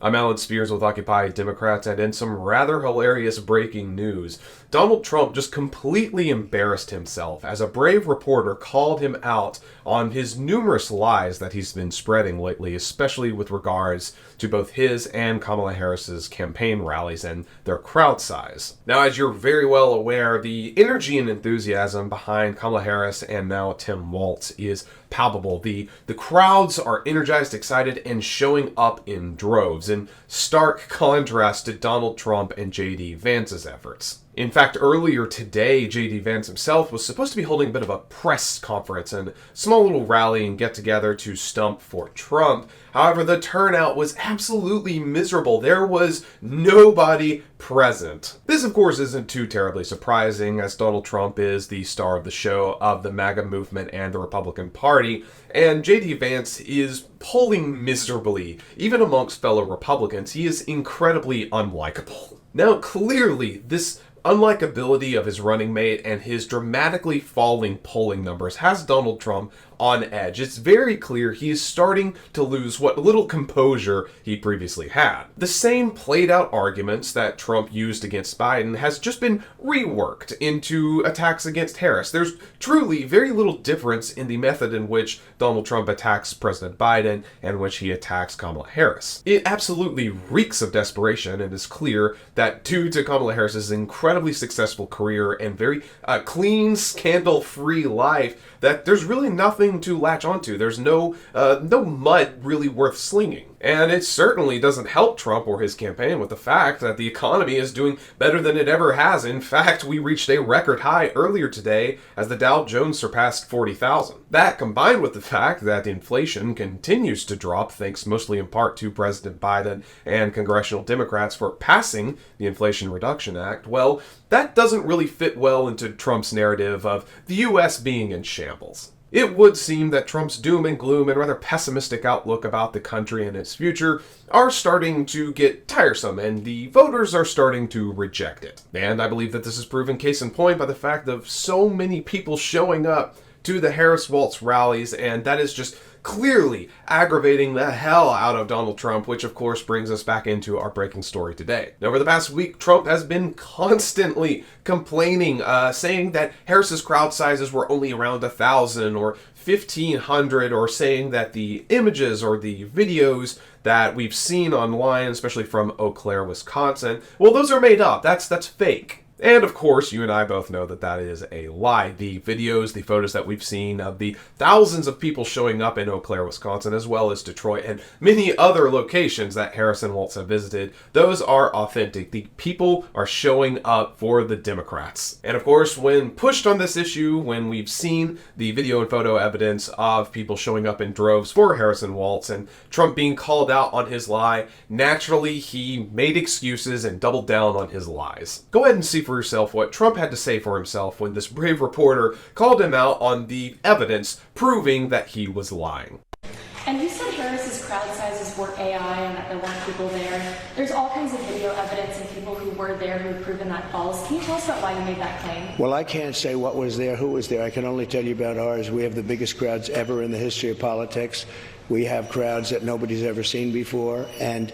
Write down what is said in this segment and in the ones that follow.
I'm Alan Spears with Occupy Democrats, and in some rather hilarious breaking news, Donald Trump just completely embarrassed himself as a brave reporter called him out on his numerous lies that he's been spreading lately, especially with regards to both his and Kamala Harris's campaign rallies and their crowd size. Now, as you're very well aware, the energy and enthusiasm behind Kamala Harris and now Tim Walz is palpable. The crowds are energized, excited, and showing up in droves, in stark contrast to Donald Trump and J.D. Vance's efforts. In fact, earlier today, J.D. Vance himself was supposed to be holding a bit of a press conference and a small little rally and get-together to stump for Trump. However, the turnout was absolutely miserable. There was nobody present. This, of course, isn't too terribly surprising, as Donald Trump is the star of the show of the MAGA movement and the Republican Party, and J.D. Vance is polling miserably. Even amongst fellow Republicans, he is incredibly unlikable. Now, clearly, this unlikability of his running mate and his dramatically falling polling numbers has Donald Trump on edge. It's very clear he is starting to lose what little composure he previously had. The same played out arguments that Trump used against Biden has just been reworked into attacks against Harris. There's truly very little difference in the method in which Donald Trump attacks President Biden and which he attacks Kamala Harris. It absolutely reeks of desperation, and is clear that due to Kamala Harris's incredibly successful career and very clean, scandal-free life, that there's really nothing to latch onto. There's no mud really worth slinging. And it certainly doesn't help Trump or his campaign with the fact that the economy is doing better than it ever has. In fact, we reached a record high earlier today as the Dow Jones surpassed 40,000. That, combined with the fact that inflation continues to drop, thanks mostly in part to President Biden and congressional Democrats for passing the Inflation Reduction Act, well, that doesn't really fit well into Trump's narrative of the U.S. being in shambles. It would seem that Trump's doom and gloom and rather pessimistic outlook about the country and its future are starting to get tiresome, and the voters are starting to reject it. And I believe that this is proven case in point by the fact of so many people showing up to the Harris-Walz rallies, and that is just clearly aggravating the hell out of Donald Trump, which of course brings us back into our breaking story today. Now, over the past week, Trump has been constantly complaining, saying that Harris's crowd sizes were only around 1,000 or 1,500, or saying that the images or the videos that we've seen online, especially from Eau Claire, Wisconsin, well, those are made up. That's fake. And of course, you and I both know that that is a lie. The videos, the photos that we've seen of the thousands of people showing up in Eau Claire, Wisconsin, as well as Detroit and many other locations that Harris and Walz have visited, those are authentic. The people are showing up for the Democrats. And of course, when pushed on this issue, when we've seen the video and photo evidence of people showing up in droves for Harris and Walz and Trump being called out on his lie, naturally he made excuses and doubled down on his lies. Go ahead and see for yourself what Trump had to say for himself when this brave reporter called him out on the evidence proving that he was lying. And you said Harris's crowd sizes were AI and that there weren't people there. There's all kinds of video evidence and people who were there who have proven that false. Can you tell us about why you made that claim? Well, I can't say what was there, who was there. I can only tell you about ours. We have the biggest crowds ever in the history of politics. We have crowds that nobody's ever seen before, and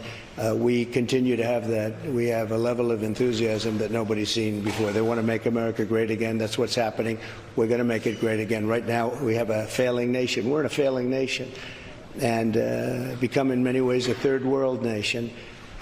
we continue to have that. We have a level of enthusiasm that nobody's seen before. They want to make America great again. That's what's happening. We're going to make it great again. Right now, we have a failing nation. We're in a failing nation, and become in many ways a third world nation.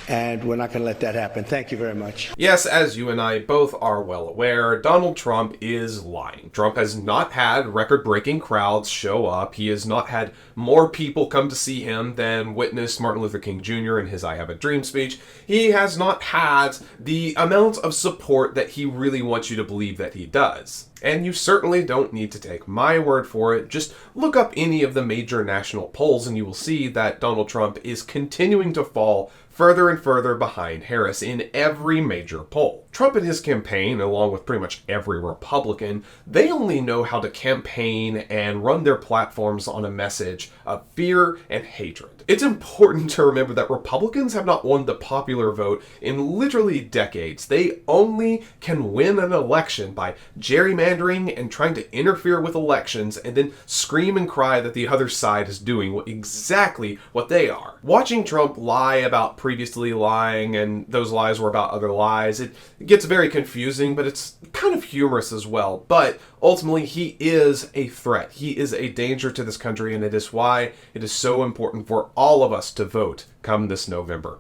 And we're not going to let that happen. Thank you very much. Yes, as you and I both are well aware, Donald Trump is lying. Trump has not had record-breaking crowds show up. He has not had more people come to see him than witnessed Martin Luther King Jr. in his I Have a Dream speech. He has not had the amount of support that he really wants you to believe that he does. And you certainly don't need to take my word for it. Just look up any of the major national polls and you will see that Donald Trump is continuing to fall further and further behind Harris in every major poll. Trump and his campaign, along with pretty much every Republican, they only know how to campaign and run their platforms on a message of fear and hatred. It's important to remember that Republicans have not won the popular vote in literally decades. They only can win an election by gerrymandering and trying to interfere with elections and then scream and cry that the other side is doing exactly what they are. Watching Trump lie about previously lying and those lies were about other lies, it gets very confusing, but it's kind of humorous as well. But ultimately, he is a threat. He is a danger to this country, and it is why it is so important for all of us to vote come this November.